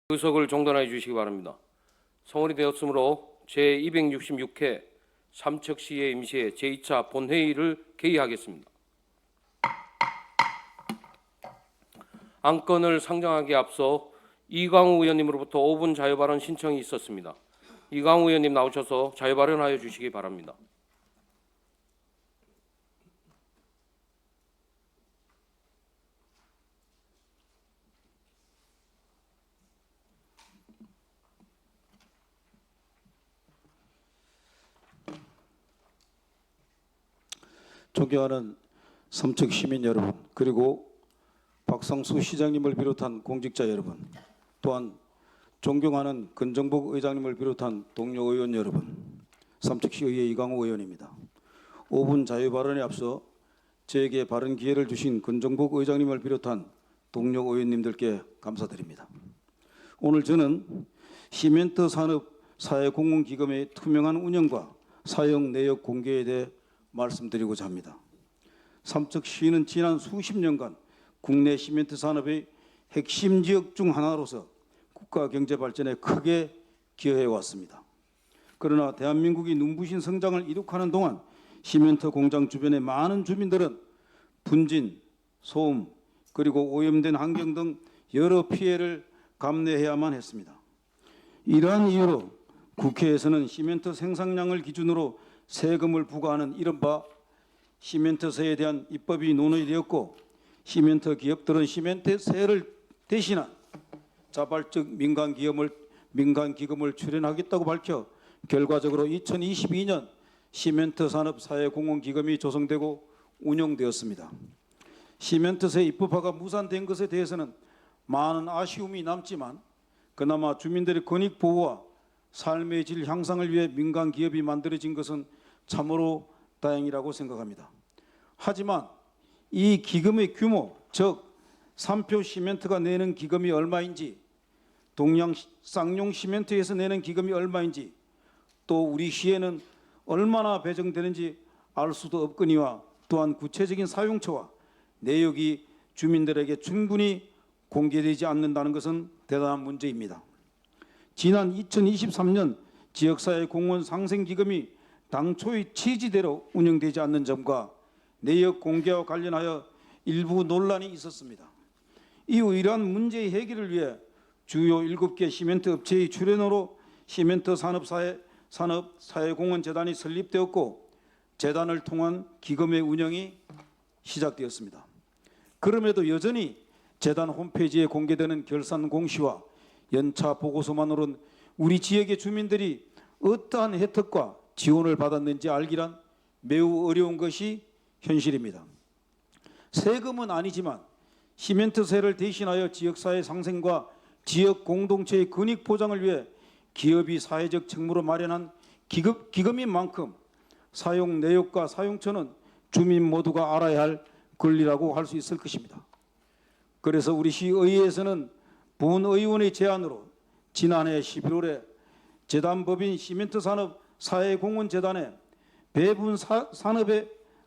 의석을 정돈해 주시기 바랍니다. 성원이 되었으므로 제266회 삼척시의 임시회 제2차 본회의를 개의하겠습니다. 안건을 상정하기에 앞서 이광우 의원님으로부터 5분 자유발언 신청이 있었습니다. 이광우 의원님 나오셔서 자유발언하여 주시기 바랍니다. 존경하는 삼척 시민 여러분, 그리고 박상수 시장님을 비롯한 공직자 여러분, 또한 존경하는 근정복 의장님을 비롯한 동료 의원 여러분, 삼척시의회 이광우 의원입니다. 5분 자유 발언에 앞서 저에게 발언 기회를 주신 근정복 의장님을 비롯한 동료 의원님들께 감사드립니다. 오늘 저는 시멘트 산업 사회공헌기금의 투명한 운영과 사용 내역 공개에 대해 말씀드리고자 합니다. 삼척시는 지난 수십 년간 국내 시멘트 산업의 핵심 지역 중 하나로서 국가 경제 발전에 크게 기여해 왔습니다. 그러나 대한민국이 눈부신 성장을 이룩하는 동안 시멘트 공장 주변의 많은 주민들은 분진, 소음, 그리고 오염된 환경 등 여러 피해를 감내해야만 했습니다. 이러한 이유로 국회에서는 시멘트 생산량을 기준으로 세금을 부과하는 이른바 시멘트세에 대한 입법이 논의되었고, 시멘트 기업들은 시멘트세를 대신한 자발적 민간기금을 출연하겠다고 밝혀 결과적으로 2022년 시멘트 산업 사회공헌기금이 조성되고 운영되었습니다. 시멘트세 입법화가 무산된 것에 대해서는 많은 아쉬움이 남지만, 그나마 주민들의 권익 보호와 삶의 질 향상을 위해 민간 기업이 만들어진 것은 참으로 다행이라고 생각합니다. 하지만 이 기금의 규모, 즉 삼표 시멘트가 내는 기금이 얼마인지, 동양 쌍용 시멘트에서 내는 기금이 얼마인지, 또 우리 시에는 얼마나 배정되는지 알 수도 없거니와, 또한 구체적인 사용처와 내역이 주민들에게 충분히 공개되지 않는다는 것은 대단한 문제입니다. 지난 2023년 지역사회 공헌 상생기금이 당초의 취지대로 운영되지 않는 점과 내역 공개와 관련하여 일부 논란이 있었습니다. 이후 이러한 문제의 해결을 위해 주요 7개 시멘트 업체의 출연으로 시멘트 산업사회공헌재단이 설립되었고, 재단을 통한 기금의 운영이 시작되었습니다. 그럼에도 여전히 재단 홈페이지에 공개되는 결산 공시와 연차 보고서만으로는 우리 지역의 주민들이 어떠한 혜택과 지원을 받았는지 알기란 매우 어려운 것이 현실입니다. 세금은 아니지만 시멘트세를 대신하여 지역사회 상생과 지역 공동체의 권익 보장을 위해 기업이 사회적 책무로 마련한 기금인 만큼 사용 내역과 사용처는 주민 모두가 알아야 할 권리라고 할 수 있을 것입니다. 그래서 우리 시의회에서는 본의원의 제안으로 지난해 11월에 재단법인 시멘트산업 사회공헌재단에 배분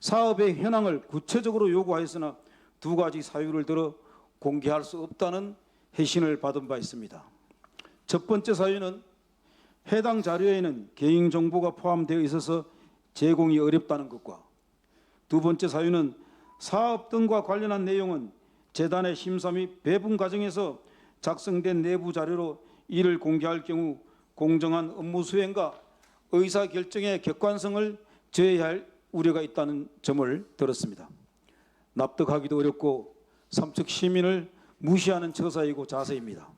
사업의 현황을 구체적으로 요구하였으나 두 가지 사유를 들어 공개할 수 없다는 해신을 받은 바 있습니다. 첫 번째 사유는 해당 자료에는 개인정보가 포함되어 있어서 제공이 어렵다는 것과, 두 번째 사유는 사업 등과 관련한 내용은 재단의 심사 및 배분 과정에서 작성된 내부 자료로 이를 공개할 경우 공정한 업무 수행과 의사결정의 객관성을 저해할 우려가 있다는 점을 들었습니다. 납득하기도 어렵고 삼척 시민을 무시하는 처사이고 자세입니다.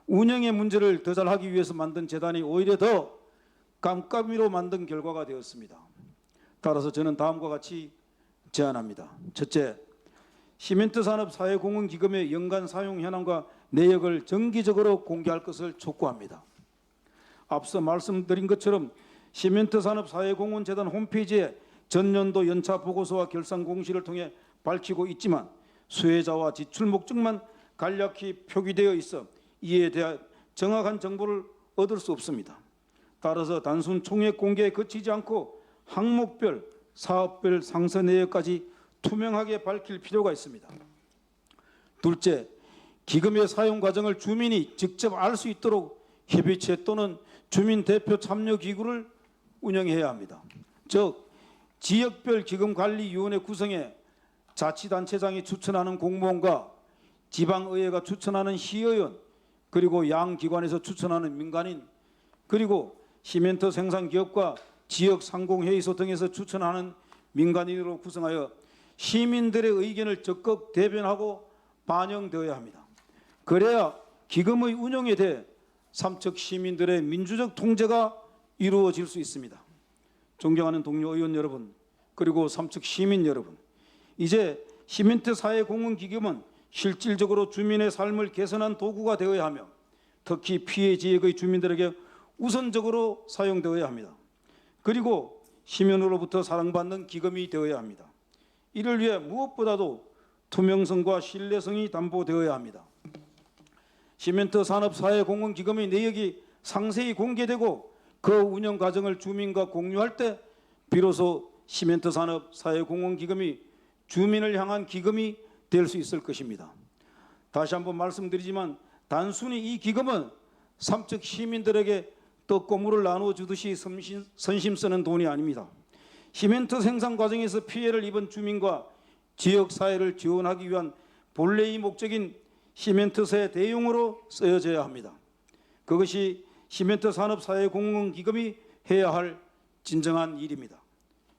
운영의 문제를 더 잘하기 위해서 만든 재단이 오히려 더 깜깜이로 만든 결과가 되었습니다. 따라서 저는 다음과 같이 제안합니다. 첫째, 시멘트 산업 사회공헌기금의 연간 사용 현황과 내역을 정기적으로 공개할 것을 촉구합니다. 앞서 말씀드린 것처럼 시멘트 산업 사회공헌재단 홈페이지에 전년도 연차 보고서와 결산 공시를 통해 밝히고 있지만 수혜자와 지출 목적만 간략히 표기되어 있어 이에 대한 정확한 정보를 얻을 수 없습니다. 따라서 단순 총액 공개에 그치지 않고 항목별, 사업별 상세 내역까지 투명하게 밝힐 필요가 있습니다. 둘째, 기금의 사용 과정을 주민이 직접 알 수 있도록 협의체 또는 주민 대표 참여 기구를 운영해야 합니다. 즉 지역별 기금관리위원회 구성에 자치단체장이 추천하는 공무원과 지방의회가 추천하는 시의원, 그리고 양 기관에서 추천하는 민간인, 그리고 시멘트 생산기업과 지역 상공회의소 등에서 추천하는 민간인으로 구성하여 시민들의 의견을 적극 대변하고 반영되어야 합니다. 그래야 기금의 운영에 대해 삼척 시민들의 민주적 통제가 이루어질 수 있습니다. 존경하는 동료 의원 여러분, 그리고 삼척 시민 여러분, 이제 시멘트 사회공헌기금은 실질적으로 주민의 삶을 개선한 도구가 되어야 하며 특히 피해 지역의 주민들에게 우선적으로 사용되어야 합니다. 그리고 시민으로부터 사랑받는 기금이 되어야 합니다. 이를 위해 무엇보다도 투명성과 신뢰성이 담보되어야 합니다. 시멘트 산업사회공헌기금의 내역이 상세히 공개되고 그 운영 과정을 주민과 공유할 때 비로소 시멘트 산업사회공헌기금이 주민을 향한 기금이 될 수 있을 것입니다. 다시 한번 말씀드리지만 단순히 이 기금은 삼척 시민들에게 떡고물을 나누어 주듯이 선심 쓰는 돈이 아닙니다. 시멘트 생산 과정에서 피해를 입은 주민과 지역 사회를 지원하기 위한 본래의 목적인 시멘트세 대용으로 쓰여져야 합니다. 그것이 시멘트 산업사회공헌기금이 해야 할 진정한 일입니다.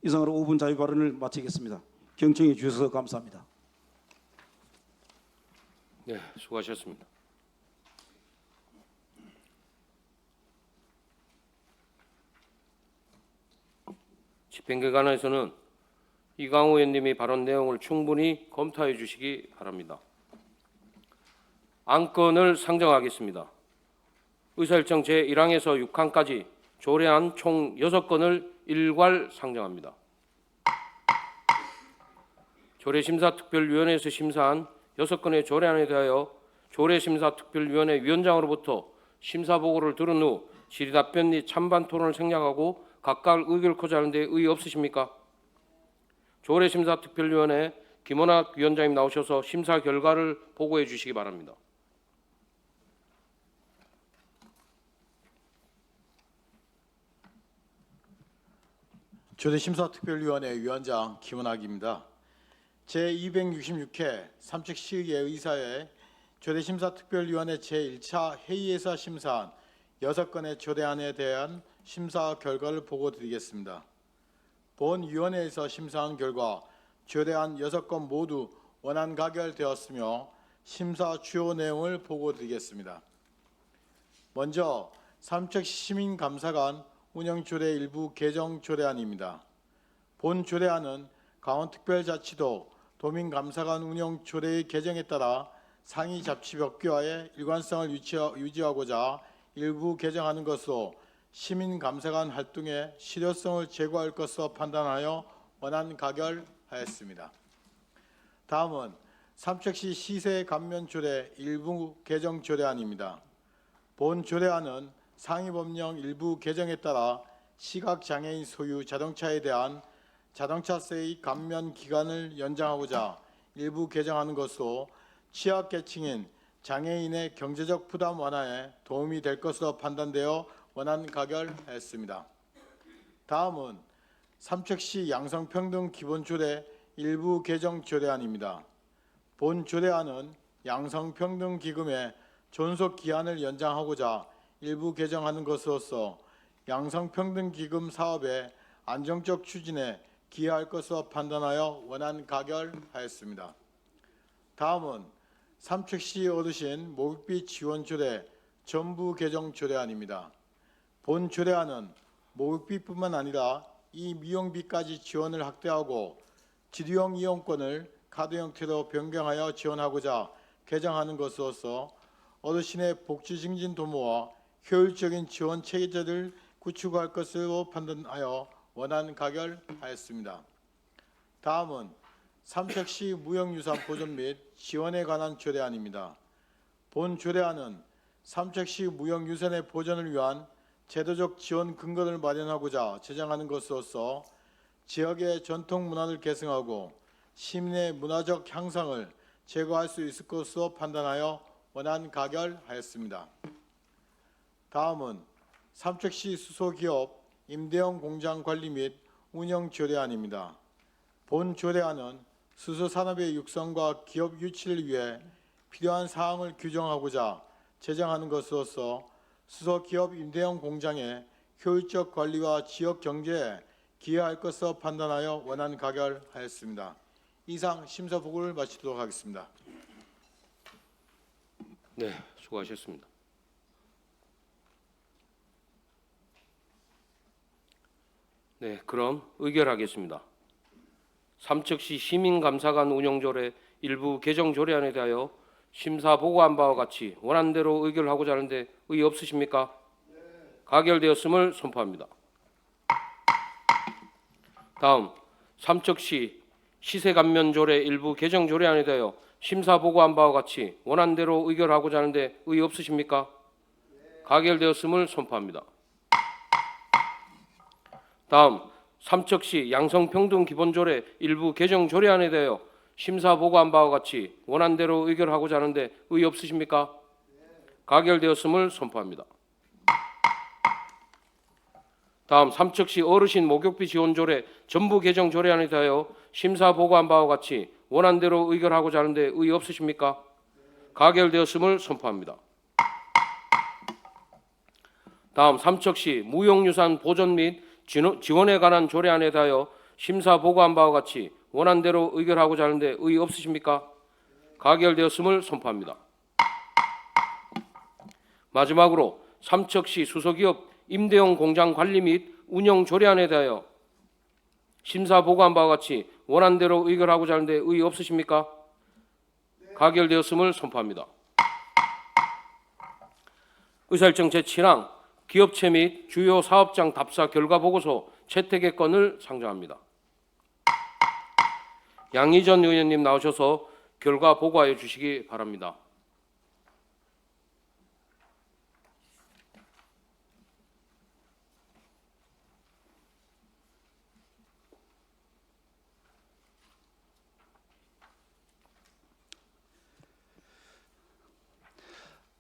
이상으로 5분 자유 발언을 마치겠습니다. 경청해 주셔서 감사합니다. 네, 수고하셨습니다. 집행기관에서는 이광우 의원님이 발언 내용을 충분히 검토해 주시기 바랍니다. 안건을 상정하겠습니다. 의사일정 제1항에서 6항까지 조례안 총 6건을 일괄 상정합니다. 조례심사특별위원회에서 심사한 6건의 조례안에 대하여 조례심사특별위원회 위원장으로부터 심사보고를 들은 후 질의답변 및 찬반 토론을 생략하고 각각 의견을 고자하는 데 의의 없으십니까? 조례심사특별위원회 김원학 위원장님 나오셔서 심사 결과를 보고해 주시기 바랍니다. 조례심사특별위원회 위원장 김원학입니다. 제266회 삼척시의회 의사회 조례심사특별위원회 제1차 회의에서 심사한 6건의 조례안에 대한 심사 결과를 보고드리겠습니다. 본 위원회에서 심사한 결과 조례안 6건 모두 원안 가결되었으며 심사 주요 내용을 보고드리겠습니다. 먼저 삼척시민감사관 운영조례 일부 개정 조례안입니다. 본 조례안은 강원특별자치도 도민감사관 운영 조례의 개정에 따라 상위 잡지 법규와의 일관성을 유지하고자 일부 개정하는 것으로 시민감사관 활동의 실효성을 제고할 것으로 판단하여 원안 가결하였습니다. 다음은 삼척시 시세 감면 조례 일부 개정 조례안입니다. 본 조례안은 상위 법령 일부 개정에 따라 시각장애인 소유 자동차에 대한 자동차세의 감면 기간을 연장하고자 일부 개정하는 것으로 취약계층인 장애인의 경제적 부담 완화에 도움이 될 것으로 판단되어 원안 가결했습니다. 다음은 삼척시 양성평등 기본조례 일부 개정 조례안입니다. 본 조례안은 양성평등기금의 존속기한을 연장하고자 일부 개정하는 것으로서 양성평등기금 사업의 안정적 추진에 기여할 것으로 판단하여 원안 가결하였습니다. 다음은 삼척시 어르신 목욕비 지원 조례 전부 개정 조례안입니다. 본 조례안은 목욕비뿐만 아니라 이 미용비까지 지원을 확대하고 지류형 이용권을 카드 형태로 변경하여 지원하고자 개정하는 것으로서 어르신의 복지 증진 도모와 효율적인 지원 체계를 구축할 것으로 판단하여 원안 가결하였습니다. 다음은 삼척시 무형유산 보존 및 지원에 관한 조례안입니다. 본 조례안은 삼척시 무형유산의 보존을 위한 제도적 지원 근거를 마련하고자 제정하는 것으로서 지역의 전통 문화를 계승하고 시민의 문화적 향상을 제고할 수 있을 것으로 판단하여 원안 가결하였습니다. 다음은 삼척시 수소기업 임대형 공장 관리 및 운영 조례안입니다. 본 조례안은 수소산업의 육성과 기업 유치를 위해 필요한 사항을 규정하고자 제정하는 것으로서 수소기업 임대형 공장의 효율적 관리와 지역 경제에 기여할 것으로 판단하여 원안 가결하였습니다. 이상 심사 보고를 마치도록 하겠습니다. 네, 수고하셨습니다. 네, 그럼 의결하겠습니다. 삼척시 시민감사관 운영조례 일부 개정 조례안에 대하여 심사 보고한 바와 같이 원안대로 의결하고자 하는데 의의 없으십니까? 가결되었음을 선포합니다. 다음 삼척시 시세감면조례 일부 개정 조례안에 대하여 심사 보고한 바와 같이 원안대로 의결하고자 하는데 의의 없으십니까? 가결되었음을 선포합니다. 다음 삼척시 양성평등기본조례 일부 개정 조례안에 대하여 심사 보고한 바와 같이 원안대로 의결하고자 하는데 의의 없으십니까? 가결되었음을 선포합니다. 다음 삼척시 어르신 목욕비 지원조례 전부 개정 조례안에 대하여 심사 보고한 바와 같이 원안대로 의결하고자 하는데 의의 없으십니까? 가결되었음을 선포합니다. 다음 삼척시 무형유산 보존 및 지원에 관한 조례안에 대하여 심사 보고한 바와 같이 원안대로 의결하고자 하는데 의의 없으십니까? 가결되었음을 선포합니다. 마지막으로 삼척시 수소기업 임대용 공장 관리 및 운영 조례안에 대하여 심사 보고한 바와 같이 원안대로 의결하고자 하는데 의의 없으십니까? 가결되었음을 선포합니다. 의사일정 제7항 기업체 및 주요 사업장 답사 결과 보고서 채택의 건을 상정합니다. 양희전 의원님 나오셔서 결과 보고하여 주시기 바랍니다.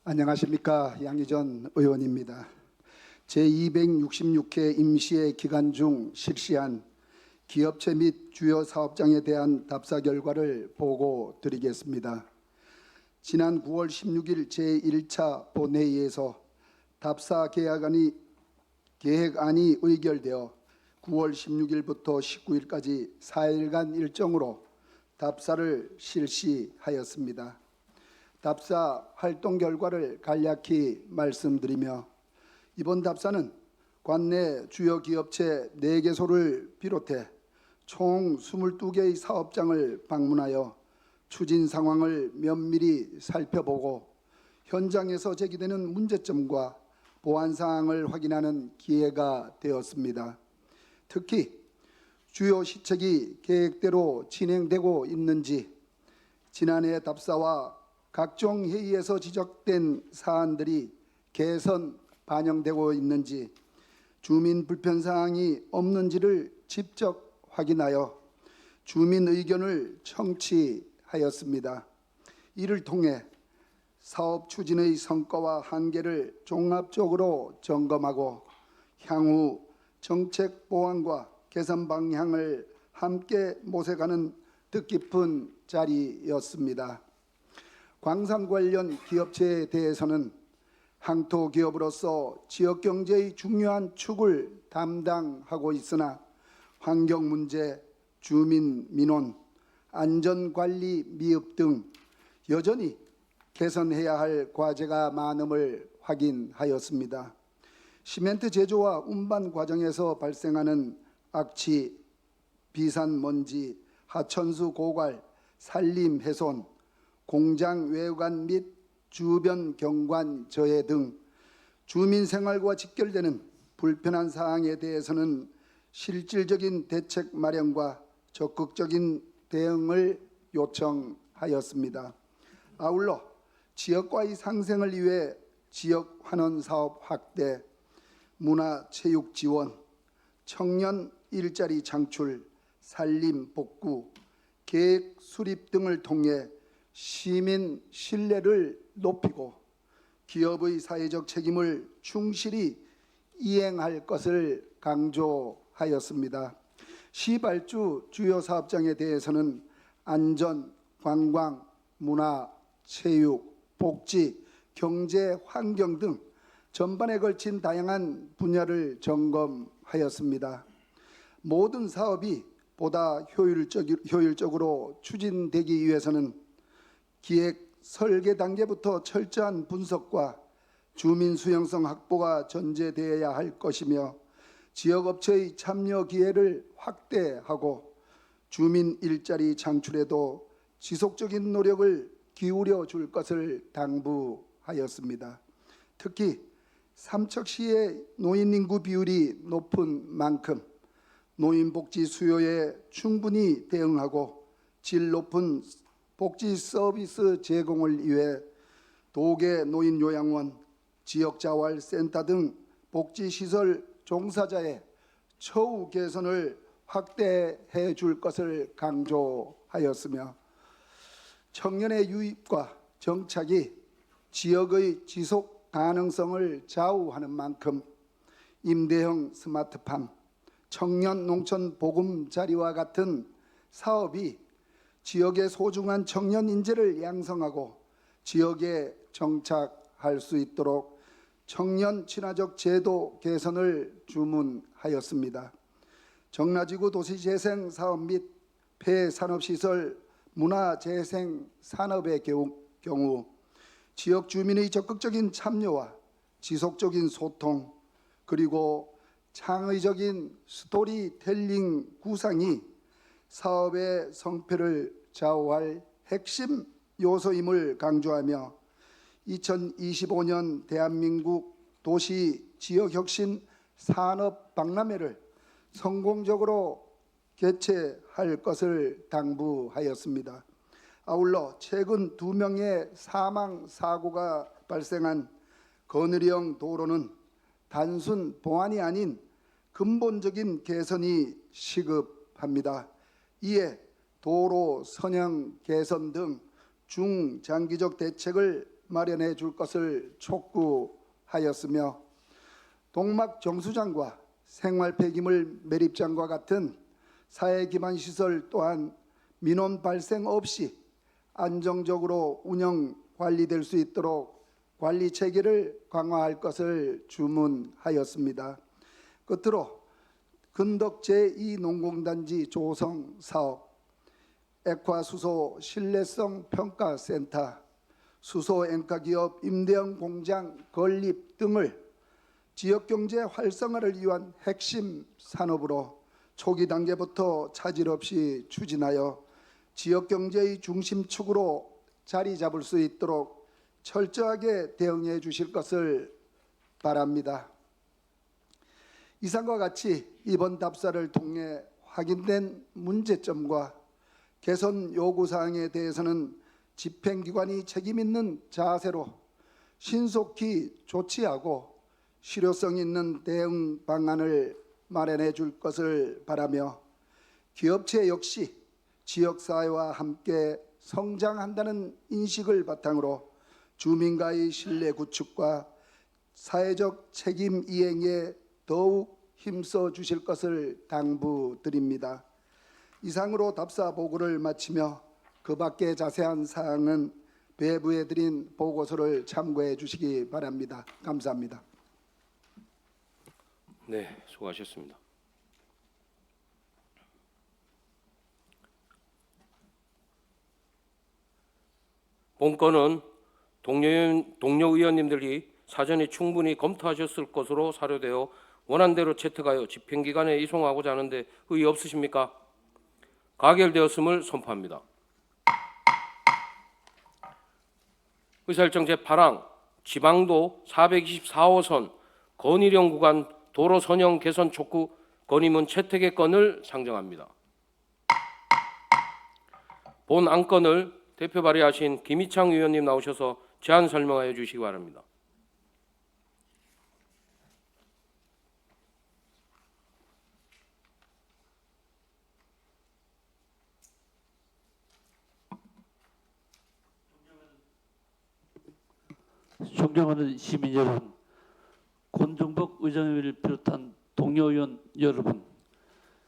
안녕하십니까. 양희전 의원입니다. 제266회 임시회 기간 중 실시한 기업체 및 주요 사업장에 대한 답사 결과를 보고 드리겠습니다. 지난 9월 16일 제1차 본회의에서 답사 계획안이 의결되어 9월 16일부터 19일까지 4일간 일정으로 답사를 실시하였습니다. 답사 활동 결과를 간략히 말씀드리며 이번 답사는 관내 주요 기업체 4개소를 비롯해 총 22개의 사업장을 방문하여 추진 상황을 면밀히 살펴보고 현장에서 제기되는 문제점과 보완 사항을 확인하는 기회가 되었습니다. 특히 주요 시책이 계획대로 진행되고 있는지, 지난해 답사와 각종 회의에서 지적된 사안들이 개선 반영되고 있는지, 주민 불편 사항이 없는지를 직접 확인하여 주민 의견을 청취하였습니다. 이를 통해 사업 추진의 성과와 한계를 종합적으로 점검하고 향후 정책 보완과 개선 방향을 함께 모색하는 뜻깊은 자리였습니다. 광산 관련 기업체에 대해서는 항토 기업으로서 지역 경제의 중요한 축을 담당하고 있으나 환경 문제, 주민 민원, 안전 관리 미흡 등 여전히 개선해야 할 과제가 많음을 확인하였습니다. 시멘트 제조와 운반 과정에서 발생하는 악취, 비산 먼지, 하천수 고갈, 산림 훼손, 공장 외관 및 주변 경관 저해 등 주민 생활과 직결되는 불편한 사항에 대해서는 실질적인 대책 마련과 적극적인 대응을 요청하였습니다. 아울러 지역과의 상생을 위해 지역 환원 사업 확대, 문화 체육 지원, 청년 일자리 창출, 산림 복구, 계획 수립 등을 통해 시민 신뢰를 높이고 기업의 사회적 책임을 충실히 이행할 것을 강조하였습니다. 시발주 주요 사업장에 대해서는 안전, 관광, 문화, 체육, 복지, 경제, 환경 등 전반에 걸친 다양한 분야를 점검하였습니다. 모든 사업이 보다 효율적으로 추진되기 위해서는 기획 설계 단계부터 철저한 분석과 주민 수용성 확보가 전제되어야 할 것이며 지역업체의 참여 기회를 확대하고 주민 일자리 창출에도 지속적인 노력을 기울여 줄 것을 당부하였습니다. 특히 삼척시의 노인 인구 비율이 높은 만큼 노인복지 수요에 충분히 대응하고 질 높은 복지 서비스 제공을 위해 도계 노인요양원, 지역자활센터 등 복지시설 종사자의 처우 개선을 확대해 줄 것을 강조하였으며 청년의 유입과 정착이 지역의 지속 가능성을 좌우하는 만큼 임대형 스마트팜, 청년 농촌 보금자리와 같은 사업이 지역의 소중한 청년 인재를 양성하고 지역에 정착할 수 있도록 청년 친화적 제도 개선을 주문하였습니다. 정라지구 도시재생 사업 및 폐산업시설 문화재생 산업의 경우 지역 주민의 적극적인 참여와 지속적인 소통 그리고 창의적인 스토리텔링 구상이 사업의 성패를 좌우할 핵심 요소임을 강조하며 2025년 대한민국 도시 지역혁신 산업박람회를 성공적으로 개최할 것을 당부하였습니다. 아울러 최근 2명의 사망 사고가 발생한 거느리형 도로는 단순 보완이 아닌 근본적인 개선이 시급합니다. 이에 도로 선형 개선 등 중장기적 대책을 마련해 줄 것을 촉구하였으며 동막 정수장과 생활 폐기물 매립장과 같은 사회 기반 시설 또한 민원 발생 없이 안정적으로 운영 관리될 수 있도록 관리 체계를 강화할 것을 주문하였습니다. 끝으로 근덕 제2농공단지 조성 사업, 액화수소 신뢰성 평가센터, 수소 앵카기업 임대형 공장 건립 등을 지역경제 활성화를 위한 핵심 산업으로 초기 단계부터 차질 없이 추진하여 지역경제의 중심축으로 자리 잡을 수 있도록 철저하게 대응해 주실 것을 바랍니다. 이상과 같이 이번 답사를 통해 확인된 문제점과 개선 요구사항에 대해서는 집행기관이 책임있는 자세로 신속히 조치하고 실효성 있는 대응 방안을 마련해 줄 것을 바라며 기업체 역시 지역사회와 함께 성장한다는 인식을 바탕으로 주민과의 신뢰 구축과 사회적 책임 이행에 더욱 힘써 주실 것을 당부드립니다. 이상으로 답사 보고를 마치며 그 밖의 자세한 사항은 배부해 드린 보고서를 참고해 주시기 바랍니다. 감사합니다. 네, 수고하셨습니다. 본건은 동료 의원님들이 사전에 충분히 검토하셨을 것으로 사료되어 원안대로 채택하여 집행기관에 이송하고자 하는데 의의 없으십니까? 가결되었음을 선포합니다. 의사일정 제8항 지방도 424호선 건의령 구간 도로 선형 개선 촉구 건의문 채택의 건을 상정합니다. 본 안건을 대표 발의하신 김희창 의원님 나오셔서 제안 설명하여 주시기 바랍니다. 존경하는 시민 여러분, 권정복 의장님을 비롯한 동료 의원 여러분,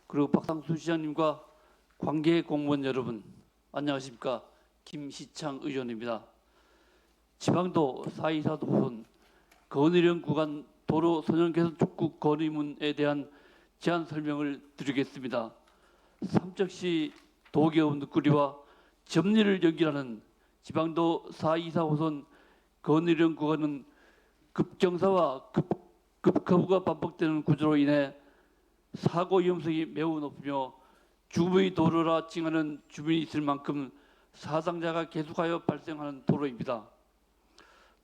그리고 박상수 시장님과 관계 공무원 여러분, 안녕하십니까? 김시창 의원입니다. 지방도 424도선 건의령 구간 도로 선형 개선 촉구 건의문에 대한 제안 설명을 드리겠습니다. 삼척시 도계원 늑구리와 접리를 연결하는 지방도 424호선 건의령 구간은 급경사와 급커브가 반복되는 구조로 인해 사고 위험성이 매우 높으며 주부의 도로라 칭하는 주민이 있을 만큼 사상자가 계속하여 발생하는 도로입니다.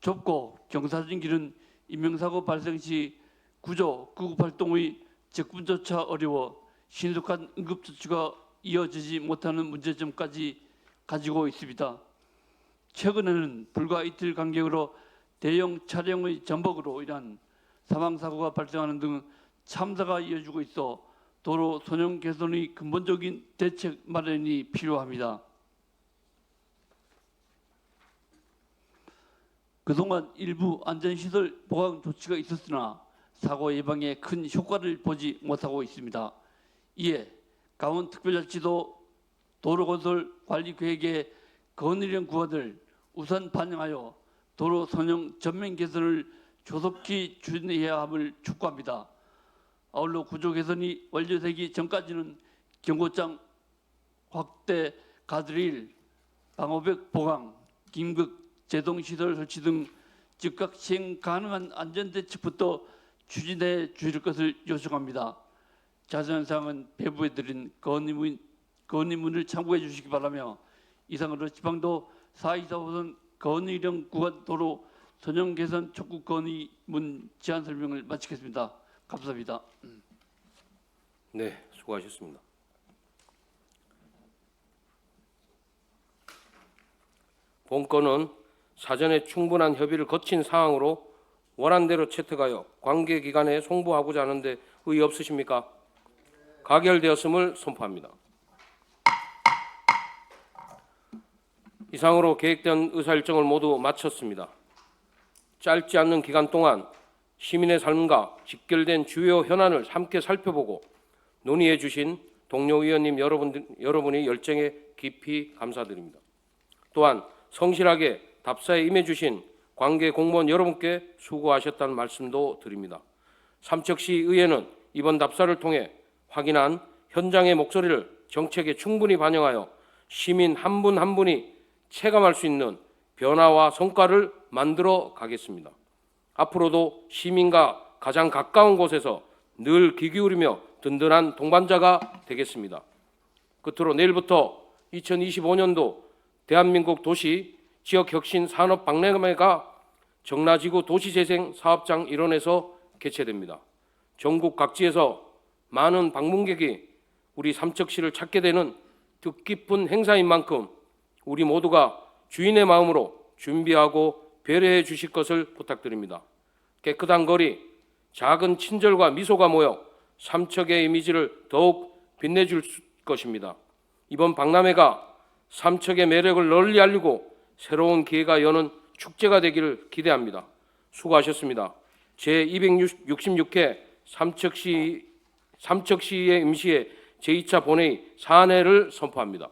좁고 경사진 길은 인명사고 발생 시 구조, 구급 활동의 접근조차 어려워 신속한 응급조치가 이어지지 못하는 문제점까지 가지고 있습니다. 최근에는 불과 이틀 간격으로 대형 차량의 전복으로 인한 사망사고가 발생하는 등 참사가 이어지고 있어 도로 선형 개선의 근본적인 대책 마련이 필요합니다. 그동안 일부 안전시설 보강 조치가 있었으나 사고 예방에 큰 효과를 보지 못하고 있습니다. 이에 강원특별자치도 도로건설 관리계획에 건의령 구간을 우선 반영하여 도로 선형 전면 개선을 조속히 추진해야 함을 촉구합니다. 아울러 구조 개선이 완료되기 전까지는 경고장 확대, 가드레일, 방호벽 보강, 긴급 제동시설 설치 등 즉각 시행 가능한 안전대책부터 추진해 주실 것을 요청합니다. 자세한 사항은 배부에 드린 건의문을 참고해 주시기 바라며 이상으로 지방도 424호선 건의령 구간 도로 선형 개선 촉구 건의문 제안 설명을 마치겠습니다. 감사합니다. 네, 수고하셨습니다. 본건은 사전에 충분한 협의를 거친 사항으로 원안대로 채택하여 관계기관에 송부하고자 하는데 의의 없으십니까? 가결되었음을 선포합니다. 이상으로 계획된 의사일정을 모두 마쳤습니다. 짧지 않는 기간 동안 시민의 삶과 직결된 주요 현안을 함께 살펴보고 논의해 주신 동료 의원님 여러분의 열정에 깊이 감사드립니다. 또한 성실하게 답사에 임해주신 관계 공무원 여러분께 수고하셨다는 말씀도 드립니다. 삼척시의회는 이번 답사를 통해 확인한 현장의 목소리를 정책에 충분히 반영하여 시민 한 분 한 분이 체감할 수 있는 변화와 성과를 만들어 가겠습니다. 앞으로도 시민과 가장 가까운 곳에서 늘 귀 기울이며 든든한 동반자가 되겠습니다. 끝으로 내일부터 2025년도 대한민국 도시 지역혁신 산업박람회가 정라지구 도시재생 사업장 일원에서 개최됩니다. 전국 각지에서 많은 방문객이 우리 삼척시를 찾게 되는 뜻깊은 행사인 만큼 우리 모두가 주인의 마음으로 준비하고 배려해 주실 것을 부탁드립니다. 깨끗한 거리, 작은 친절과 미소가 모여 삼척의 이미지를 더욱 빛내줄 것입니다. 이번 박람회가 삼척의 매력을 널리 알리고 새로운 기회가 여는 축제가 되기를 기대합니다. 수고하셨습니다. 제266회 삼척시의 임시회 제2차 본회의 사안회를 선포합니다.